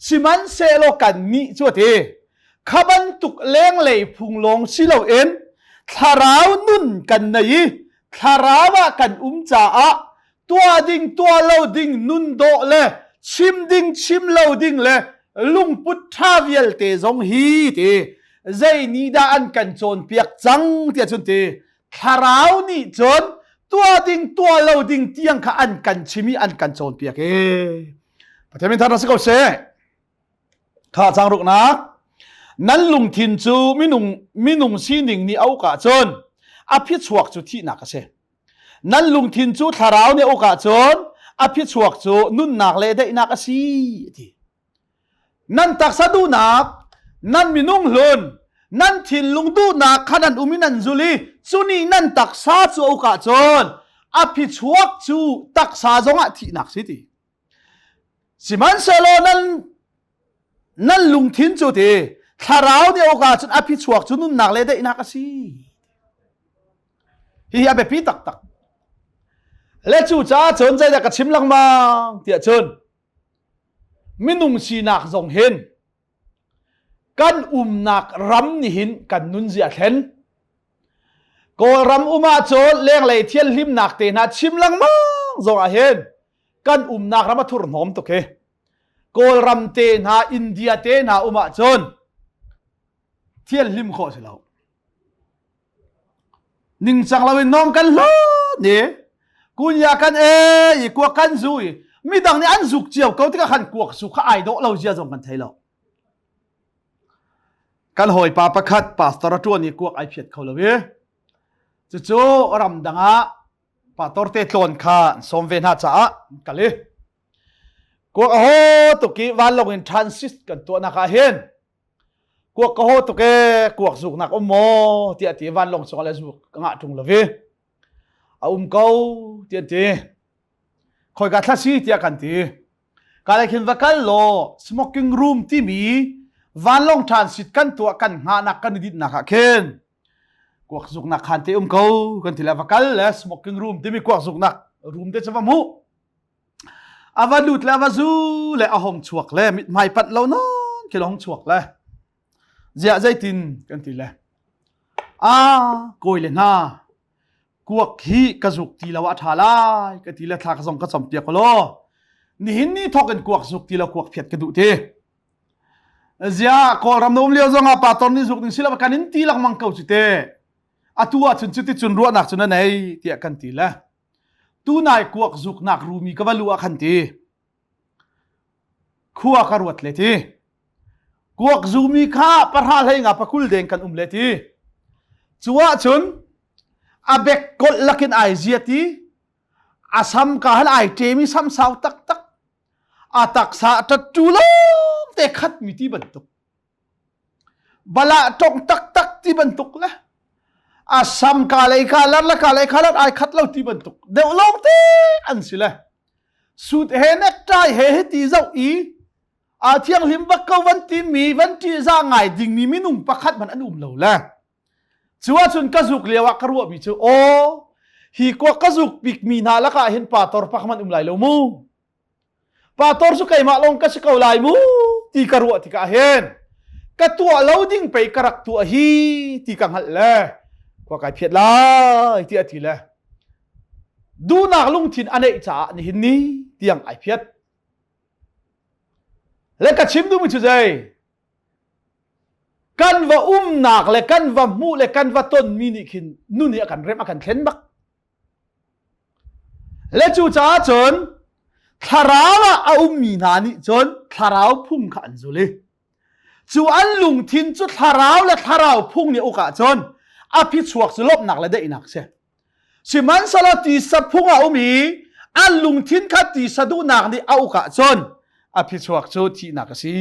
สิมันเซโลกันนี่จวดขบันตุกเลี้ยงเลยพุงลงสิโลเอ็นทาราวนุนกันในทาราวกันจ้าตัวดิ่งตัวเล่าดิ่งนุนโดเลชิมดิ่งชิมเล่าดิ่งเลลุงพุทธาวิลเตจงฮีเตใจนี่ดาอันกันโจนเปียกจังเตียจนเตทาราวนี่จนตัวดิ่งตัวเล่าดิ่งเตียงข้าอันกันชิมีอันกันโจนเปียกประเทศมินทารัสก็เสข้าจังรุกนักนั้นลุงทินจูมินุงซีนิงนี่เอากะจนอภิชวกจุที่นักเสนั้นลุงทินจูทาราวเนี่ยโอกาสจนอภิชวกจูนุ่นนักเลยได้นักสีที่นั่นตักสะดูนักนั่นมีนุ่งลุนนั่นทินลุงดูนักขนาดอุมินันจุลีจุนี่นั่นตักสะจูโอกาสจนอภิชวกจูตักสะจงอาที่นักสิที่สิมันเซโลนั่นลุงทินจูที่ทาราวเนี่ยโอกาสจนอภิชวกจูนุ่นนักเลยได้นักสีฮีอาเบปีตัก และจู่จ้าเชิญใจจะกระชิมลังมาเตียเชิญมินุงชีนักทรงเห็นกันนักรำนิหินกันนุนเสียเห็นก็รำมาโจเลี้ยงเลยเทียนลิมนักเตนะชิมลังมาทรงเห็นกันนักรำมาทุรนหอมตุกเฮก็รำเตนะอินเดียเตนะมาโจเทียนลิมโคสิเรานิ่งจังเราเป็นน้องกันล้อเนี่ยกูอยากกันอีกว่ากันซุยมีดังนี้อันสุกเจียวเขาที่กันกวกสุขไอโดเราเจียจงกันไทยเรากันหอยปาประคัดปาสตระจวนนี่กวกไอเพียดเขาเลยจู่ๆรำดังอ่ะปาตอร์เตตลอนข้าสมเวน่าจ้ากันเลยกวกโหตุกี้วันลงอินทรานซิสกันตัวนักเห็นกวกโหตุกี้กวกสุกนักโมที่อธิวันลงสกเลสุกงะจุงเลยเกาเตียนตีคอยกัดทัศน์ที่กันตีการเขียนว่ากันโล smoking room ที่มีวันลงทานสิทธิ์กันตัวกันหานักกันดิดนักเข็นกวกสุกนักขันตีเกากันที่แล้วว่ากันและ smoking room ที่มีกวกสุกนัก room ที่จะว่ามูอาวาลุดแล้วว่าซูและอาหงชวกและมิดไม่ปัดเรานอนคิดหงชวกและเจ้าใจตินกันที่แล้วโกยเลยนะกวกฮีกระสุกทีละวัฏาลายกทีละทากระสงกระสมเปียกโลนี่หินนี่ทอกันกวกสุกทีละกวกเพียดกระดุเทเจ้าก็รำนมเลี้ยวจงอาปาตอนนี้สุกหนึ่งศิลปะการนินทีละมังเก่าสุดเตอตัวจุนจุดที่จุนรัวหนักจุนนั่นไงเตียกันทีละตัวนายกวกสุกหนักรูมีกบลัวขันทีขัวกระรวดเลยทีกวกซูมีข้าประหารให้งาปะคุลเด้งกันเลยทีจัวจุนอาเบกกดลักินไอเจียตีอาซัมกาฮันไอเจมีซัมสาวตักตักอาตักษาตัดจูลงเตะขัดมีที่บรรทุกบลาจงตักตักที่บรรทุกละอาซัมกาเลยกาลัดละกาเลยกาลัดไอขัดเล่าที่บรรทุกเดี๋ยวลงเตะอันสิละสุดเฮเนกใจเฮตีเจ้าอีอาเที่ยงลิมบักเขาวันที่มีวันที่ร่างไงดิ่งมีมินุ่งประคัดมันอันเราละชัวจุนกระจุกเลี้ยวกระรัวมีเชื่อโอฮีกว่ากระจุกปิกมีนาละก็เห็นป่าตอร์พักมันไหลแล้วมูป่าตอร์สุกัยมาลงกระชิกเอาไหลมูที่กระรัวที่ก็เห็นกระตัวเราดิ้งไปกระรักตัวฮีที่กังหัดเลยกว่าไก่เพียดเลยที่อธิเลยดูนักลุงทินอันนี้จ้านี่หินนี้ที่ยังไอเพียดและกระชิมดูมันชื่อใจกันว่าหนักเลยกันว่ามูเลยกันว่าต้นมีนี่ขินนู่นนี่กันเริ่มกันเข็นบักและจู่จ้าจนทาราวะมีนานี่จนทาราวพุ่งขันจุเลยจู่อันลุงทินจุดทาราวและทาราวพุ่งนี่โอกาสจนอภิชวกสลบหนักเลยได้หนักเสียสิมันสลัดตีสับพุ่งมีอันลุงทินขัดตีสะดุหนักนี่โอกาสจนอภิชวกโจที่หนักสิ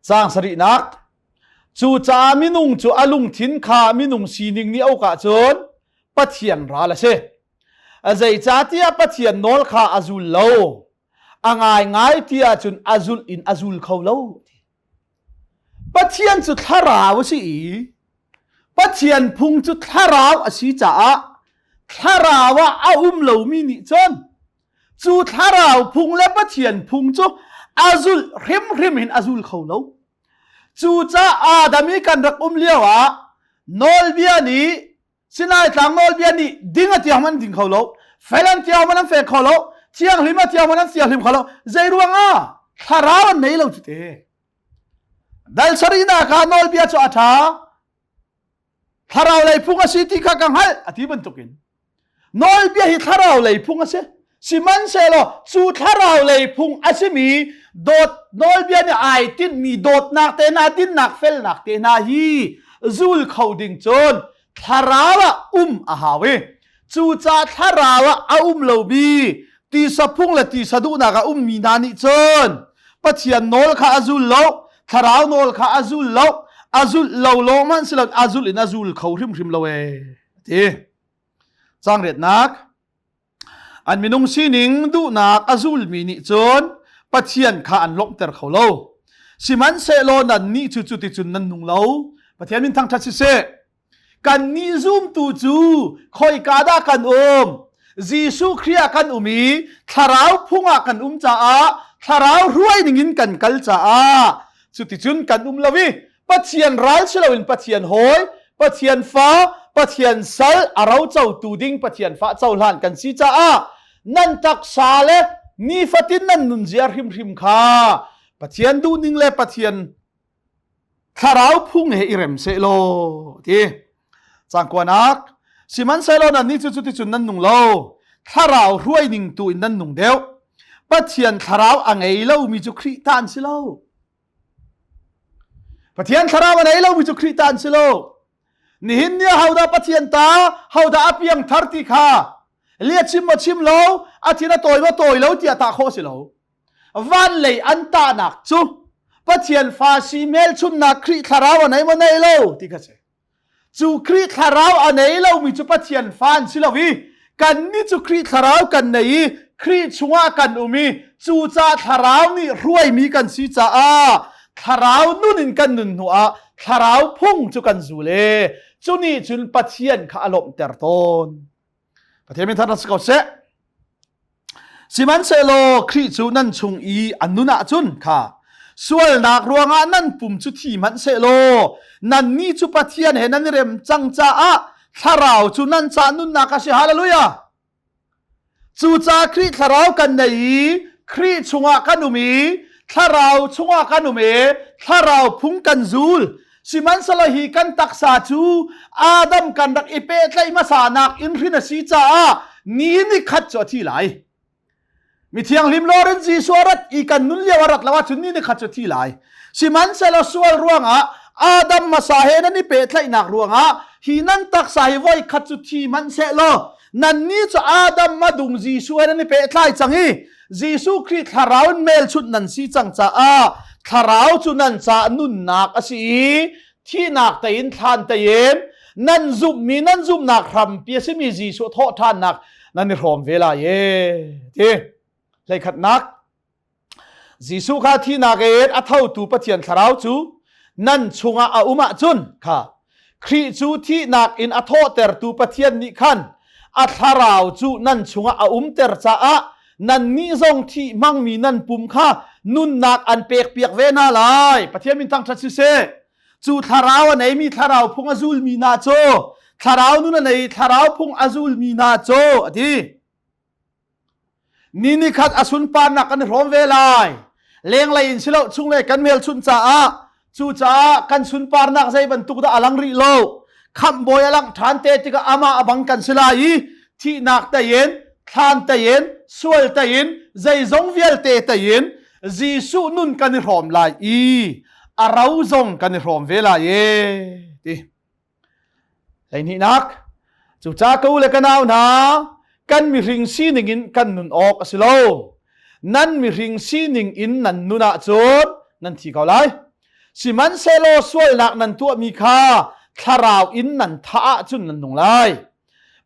สร้างสรินักจู่จ้ามินุงจู่อลุงทินขามินุงสีนิงนี่เอากะจนปะเทียนราละเช่ใจจ้าที่ปะเทียนนอลขาอาซุลโลง่ายที่จุนอาซุลอินอาซุลเขาโลปะเทียนจุดทาราวสิปะเทียนพุงจุดทาราวอสิจ้าทาราวะอาโลมินิจนจู่ทาราวพุงและปะเทียนพุงจุอาซุลริมเห็นอาซุลเขาโลจู่จ้าดามีกันรักเลี้ยวนอลเบียนี่สินายต่างนอลเบียนี่ดิ้งที่เขามันดิ้งเขาโลเฟลันที่เขามันเฟลเขาโลเที่ยงลิมาที่เขามันเที่ยงลิมเขาโลใจรัวงาทาราวน์ไม่เล่าจุดเอดัลสรีนักนอลเบียจู่ทาราวเลยพุ่งสิที่ข้ากังหัลอธิบันตุกินนอลเบียฮิทาราวเลยพุ่งสิสิมันเซโลจู่ทาราวเลยพุ่งอาศิมีโดดนอลเบียนี่ไอตินมีโดดนักเตนาดินนักเฟลนักเตนาฮีซูลเขาดิ่งจนทาราวะอาหาเวจู่จ้าทาราวะโลบีตีสะพุ่งและตีสะดุนักมีนานิจนปะเทียนนอลข้าอาซุลโลทาราวนอลข้าอาซุลโลโลมันสิลักอาซุลอินอาซุลเขาริมโลเวทีจังเร็ดนักอันมีนุ่งสีนิงดูนักอาซุลมีนิจนปะเทียนข้าอันลบเตอร์เขาโลสิมันเซโลนันนี่จุดที่จุดนั้นนุ่งโลปะเทียนมินทางทัศเซ กันนี้ซุ่มตูจูคอยกาดากันจีสุครียกันมีทาราวพุ่งกันจ้าทาราวรวยนิ่งกันกัลจ้าสุดที่จุนกันลวิปัจเจียนรัลเชลวินปัจเจียนหอยปัจเจียนฟ้าปัจเจียนสัลอาเราเจ้าตูดิงปัจเจียนฟ้าเจ้าหลานกันสิจ้านั่นตักซาเลนี่ฟัตินนั่นนุนเจียริมข้าปัจเจียนดูนิ่งเลปัจเจียนทาราวพุ่งเฮอิเรมเซโลที่จังกวนักสิมันเซโลนั่นนี่จุดที่จุนนั่นนุ่งโลทาราวรวยนิ่งตูอินนั่นนุ่งเดียวปัจเจียนทาราวอังเอโลมีจุคริตานสิโลปัจเจียนทาราวอังเอโลมีจุคริตานสิโลนี่หินเนี่ยเขาได้ปัจเจียนตาเขาได้อภิยังทาร์ติข้าเลียชิมมาชิมโลอาทิตย์ละตัวโลที่ตาโคสิโลวันเลยอันตานักจูปัจเจียนฟาซีเมลชุนนักคริทาราวอันไหนมันไหนโลที่กันเสจูคริทาราวอันไหนโลมีจุปัจเจียนฟานสิโลวิกันนี่จูคริทาราวกันไหนคริชัวกันมีจูจ่าทาราวนี่รวยมีกันสิจ้าทาราวนุ่นกันนุ่นหัวทาราวพุ่งจุกันจูเลจูนี่จุนปัจเจียนข้าอารมณ์เตอร์ตนประเทศมีท่านรัศกเสสิมันเซโลคริจูนั่นชงอีอันนุนาจุนค่ะส่วนนักรวงนั่นปุ่มจุที่มันเซโลนั่นนี่จุปัจเจียนเห็นนั่นเริ่มจังจ้าทาราวจุนั่นจานุนนักสิฮาเลลูยาจูจาคริทาราวกันในคริชงกันมีทาราวชงกันมีทาราวพุ่งกันจูลสิมันสลาฮีกันตักษาจูอาดัมกันดักอิเปตไลมาสานักอินรินสีจ้านี่ขัดจอที่ไหลมีเทียงลิมลอเรนซีสวรัตอีกันนุลเยวรัตละว่าจุนนี่ขัดจอที่ไหลสิมันสลาสวลรวงอาดัมมาสาเหนันนี่เปตไลนักรวงฮีนันตักษาฮีไว้ขัดจุที่มันเสลนั่นนี่จะอาดัมมาดุงจีซูเอ็นนี่เปตไลจังฮีจีซูคริสทาราวน์เมลชุดนันสีจังจ้าทาราวจุนันจานุนนักสิที่นักแต่ยินทานแต่ยินนั่นซุบมีนั่นซุบนักรำเปียสิมีจีสุทอทานนักนั่นนี่รวมเวลาเย่ที่เลยขัดนักจีสุข้าที่นักเอ็ดอัฐาวตูปะเทียนทาราวจูนั่นชงอาอุมาจุนค่ะคริจูที่นักอินอัฐาวเตอร์ตูปะเทียนนิคันอัฐาราวจูนั่นชงอาเตอร์จ้านั่นนี่ทรงที่มั่งมีนั่นปุ่มข้านุนนักอันเปียกเวน่าลายปะเทียนมินตั้งทัศน์เสจูทาราวไหนมีทาราวพงอาซูลมีนาโจทาราวนู่นไหนทาราวพงอาซูลมีนาโจอดีนี่ขัดอสุนปานนักกันรวมเวลาเลี้ยงไหลอินสิโลชุงเลยกันเมลชุนจ้าจูจ้ากันสุนปานนักใจบรรทุกตาอลังริโลคำบอยอลังฐานเตติกาอามาอบังกันสิลายที่นักแต่เย็นทานแต่เย็นสวลแต่เย็นใจจงเวลเตแต่เย็นจีสุนุนกันรวมลายอาเราจงกันรวมเวลาเย่ที่ไอ้นี่นักจุจ้ากูเลยกันเอานะกันมีริงซีนิงอินกันนุนออกสิโลนั่นมีริงซีนิงอินนั่นนุนาโจดนั่นที่เขาไล่สิมันเซโลสวยนักนั่นตัวมีค่าทาราวอินนั่นท่าจุนนั่นนุงไล่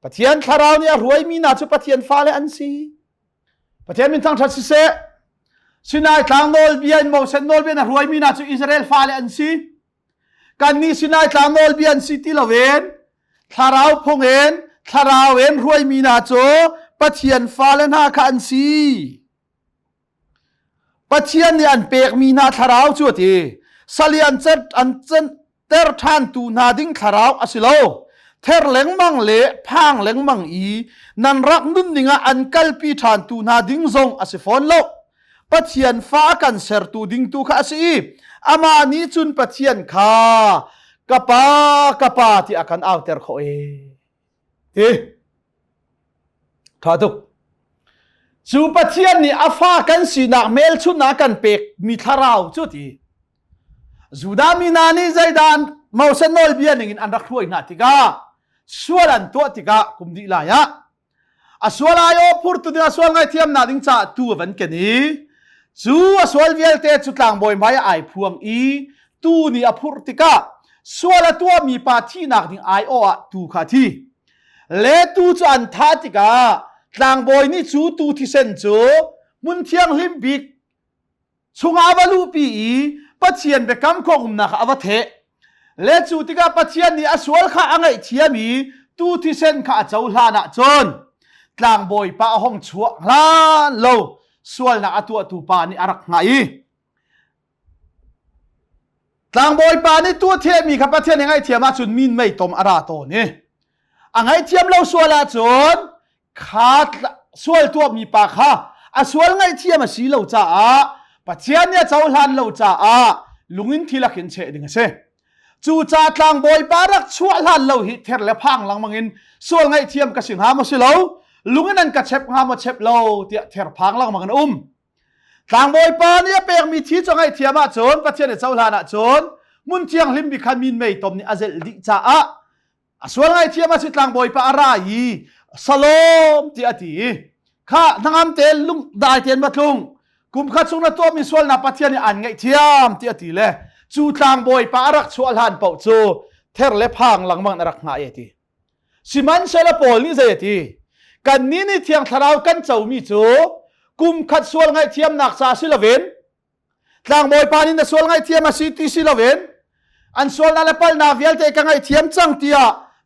ปะเทียนทาราวเนี่ยรวยมีนาจุปะเทียนฟ้าเลยอันซีปะเทียนมีทั้งทัศน์เสสินายทางโนลเบียนโมเซนโนลเบียนรวยมีนาจุอิสราเอลฟ้าเลยอันซีกันนี้สินายทางโนลเบียนซิตี้ละเวนทาราวพงเอ็นทาราวเอ็นรวยมีนาโจปะเทียนฟ้าเลยนาคันซีปะเทียนเนี่ยอันเปกมีนาทาราวจุดที่สลีอันเจ็ดอันเจนเตอร์ทานตูนาดิ้งทาราวอสิโลเทอร์เล็งมังเละพังเล็งมังนันรักนุ่นนิงอันกัลปีทานตูนาดิ้งซงอสิฟอนโลปะเทียนฟ้ากันเสรตูดิ้งตูข้าสิอามานี้จุนปะเทียนข้ากะปาที่อากันเอาเตอร์เขาที่ท้าทุกจูปะเทียนนี่อาฟ้ากันสีนักเมลชุนนักกันเปกมีทาราวจุดที่จูดามีนานี่ใจดานมาเซนโนลเบียนอินอันรักรวยนาติกาสวรันตัวติกาคุมดีลายะอสวลายโอพูดตุดิอสวลไงเทียมนาดิงจ่าตัววันกันนี้จูอสวลเวลเตจุดหลังบอยไม้ไอพวงตูนี่อพูดติกาสวลตัวมีปาที่นักดิงไอโอตูขาทีเลตูจอันทาติกาหลังบอยนี่จูตูที่เซนจูมุนเทียงลิมบิกชงอาวาลูปีปะเทียนไปกำคงนักอวเท เลจูติกาปะเทียนนี่อสวลข้าอังไอเทียมีตูที่เส้นข้าเจ้าลานะจนกลางบอยป้าห้องชัวลานโลสวลนะอตัวตูปานี่อารักไงกลางบอยป้านี่ตัวเทียมีข้าปะเทียนยังไงเทียมาจุนมินไม่ตมอาราโตนี่อังไงเทียมเราสวลาจนขาดสวลตัวมีปากข้าอสวลไงเทียมาสีเราจ้าปะเทียนเนี่ยเจ้าลานเราจ้าลุงอินทีละเข็นเชดิงเสจูจ่ากลางบอยปารักชัวลานเราฮิตเทอร์และพังหลังมังอินส่วนไงเทียมกระสิงหามาสิเราลุงนั่นกระเช็บหามาเช็บเราเทอร์พังหลังมังอินกลางบอยปาเนี่ยเป็นมีที่จะไงเทียมมาโจนประเทศเจ้าลานโจนมุนเทียงลิมบิคันมินไม่ตมนี่อาเซลดิจ่าส่วนไงเทียมมาสิกลางบอยปาอะไรสโลมที่อดีข้าทั้งอันเตลลุงได้เทียนมาลุงกุมขัดสุนัตตัวมีส่วนนับประเทศนี่อันไงเทียมที่อดีเลยจูตางบอยปารักชัวลานเป่าจูเทอร์เล็บพังหลังมังนรักหายทีสิมันเซลปอลนี่เจทีกันนี้นี่เทียงทาราวกันเจ้ามีจูกุมขัดส่วนไงเทียมนักซาสิลเวนตางบอยปานี่นะส่วนไงเทียมมาซิตี้สิลเวนอันส่วนนั่นละพัลนาเวลเตกังไงเทียมจังเตีย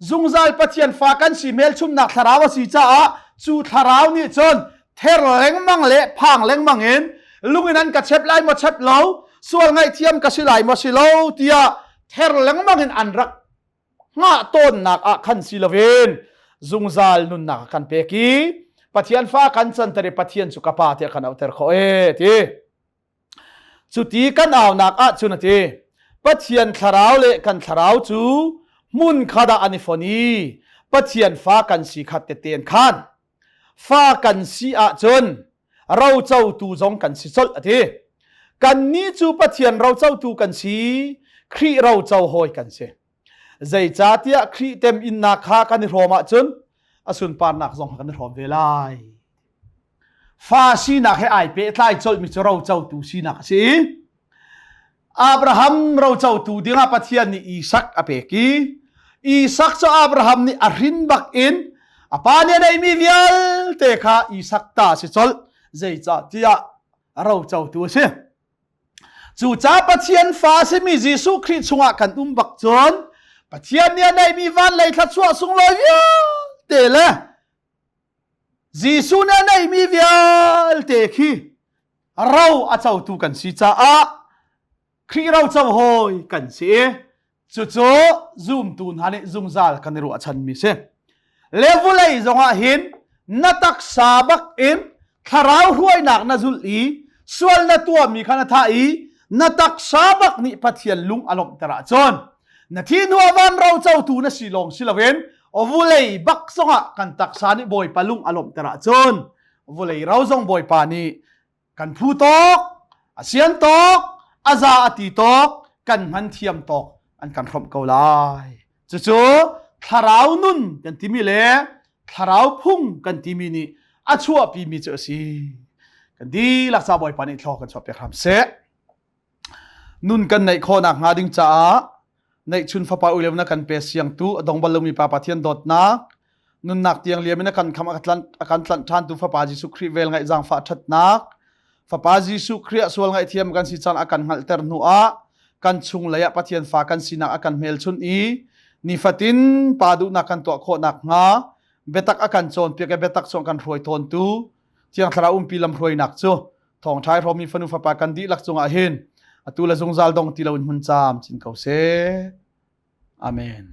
จุงซัลปัทยันฟ้ากันสิเมลชุมนักทาราวสิจ้าจูทาราวนี่จนเทอร์เล็งมังเละพังเล็งมังเห็นลุงนั้นกัดเช็บไล่มาเช็บเล้าส่วนไงเทียมกสิไลมาสิโลเตียเทอร์ลังมังเห็นอันรักง่าต้นนักขันสิลเวนจุงซัลนุนนักขันเปกีปัทยันฟ้ากันสันตริปัทยันสุขภาพที่ขันเอาเทอร์เขาทีจุดที่กันเอานักจุนทีปัทยันทาราวเละกันทาราวจูมุนขดาอันิฟอนีปัทยันฟ้ากันสีขัดเตียนขันฟ้ากันสีจนเราเจ้าตูจงกันสิสลทีกันนี้จูปะเทียนเราเจ้าตูกันสีครีเราเจ้าหอยกันเสใจจ่าเตียครีเต็มอินนักหากันรอมาจนอสุนปานนักจงกันรอเวลาฟ้าสีนักให้ไอเปตไลจลมิจเราเจ้าตูสีนักสิอับราฮัมเราเจ้าตูดิ้งปะเทียนนี่อีสักอเปกีอีสักเจ้าอับราฮัมนี่อรินบักอินอปานี่ในมีเวลเตค่ะอีสักตาสิจลใจจ่าเตียเราเจ้าตูเสจูจ้าปัทยันฟ้าสิมียิสุคริสต์ชงกันบักจนปัทยันเนี่ยได้มีวันเลยทัดชัวสุงลอยเตะยิสุเนี่ยได้มีเวลเตะขี้เราอาเจ้าตูกันสิจ้าครีเราเจ้าหอยกันสิจู่ซูมตูนฮันซุงซัลกันรู้ฉันมีเสเลวเลยจงหินนัตักสาบักอินทาราวรวยหนักนาจุลีส่วนนัตัวมีขนาดท้ายนัตักสาบักนี่ปัทยันลุงอารมณ์ตระจนนาทีนัววันเราเจ้าตูนสิลงสิลเวนอวุเลยบักสงะกันตักสานิบอยปาลุงอารมณ์ตระจนอวุเลยเราจงบอยปานีกันผู้ตกอาเซียนตกอาซาอติตกกันมันเทียมตกอันกันพร้อมเกาลายจู่ทาราวนุนกันที่มีเล่ทาราวพุ่งกันที่มีนี่อาชัวปีมีเจอสิกันดีลักษาบอยปานีทอกันชอบไปทำเสนุนกันในโคนักงาดิงจ้าในชุนฟ้าป่าอุเลวนักกันเปเสียงตู้ดงบอลลูมีปาปะเทียนดอดนักนุนนักเตียงเลียมนักกันคำอาการทันทันตู้ฟ้าป่าจิสุครีเวลไงจังฟ้าชัดนักฟ้าป่าจิสุครีส่วนไงเทียมกันสิจันอาการหัลเตอร์นัวกันชุงระยะปะเทียนฟ้ากันสินักอาการเมลชุนอีนิฟัตินปาดุนักกันตัวโคนักงาเบตักอาการโจนเปียกเบตักโจนกันรวยทนตู้เทียงทราปีลำรวยนักจูทองท้ายรอมีฟันุฟ้าป่ากันดีลักจงอาเห็นอตุลาจงซัลดงติลาวินมุนจามจินเขาเซอาเมน